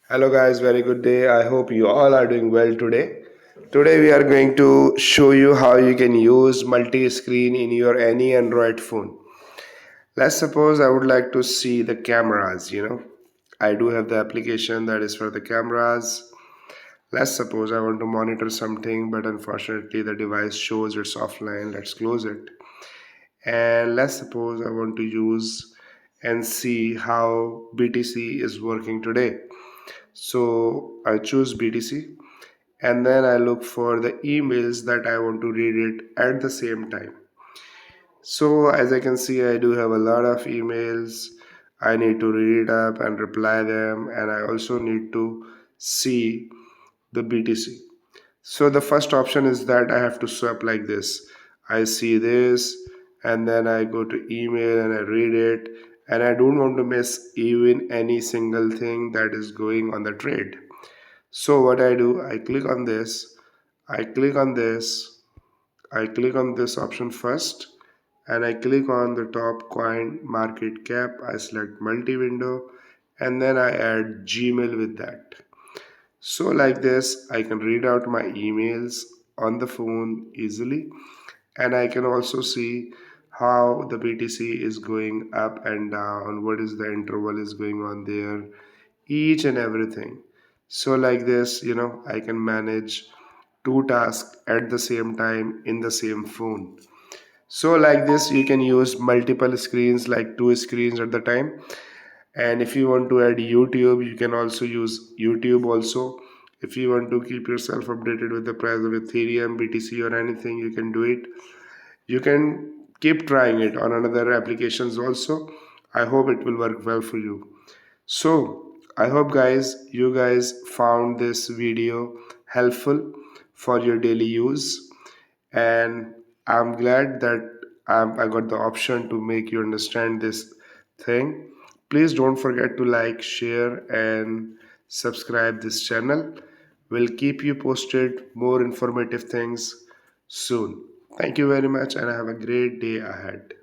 Hello, guys, very good day. I hope you all are doing well today. Today, we are going to show you how you can use multi screen in your any Android phone. Let's suppose I would like to see the cameras. I do have the application that is for the cameras. Let's suppose I want to monitor something, but unfortunately, the device shows it's offline. Let's close it. And let's suppose I want to use and see how BTC is working today. So I choose BTC and then I look for the emails that I want to read it at the same time. So as I can see, I do have a lot of emails. I need to read it up and reply them, and I also need to see the BTC. So the first option is that I have to swap like this. I see this and then I go to email and I read it, and I don't want to miss even any single thing that is going on the trade. So what I do, I click on this, I click on this, I click on this option first, and I click on the top coin market cap. I select multi window, and then I add Gmail with that. So like this, I can read out my emails on the phone easily, and I can also see how the BTC is going up and down, what is the interval is going on there, each and everything. So like this, I can manage two tasks at the same time in the same phone. So like this, you can use multiple screens, like two screens at the time. And if you want to add YouTube, you can also use YouTube also. If you want to keep yourself updated with the price of Ethereum, BTC, or anything, you can do it. You can keep trying it on another applications also. I hope it will work well for you. So I hope guys you guys found this video helpful for your daily use, and I'm glad that I got the option to make you understand this thing. Please don't forget to like, share, and subscribe this channel. We'll keep you posted more informative things soon. Thank you very much, and have a great day ahead.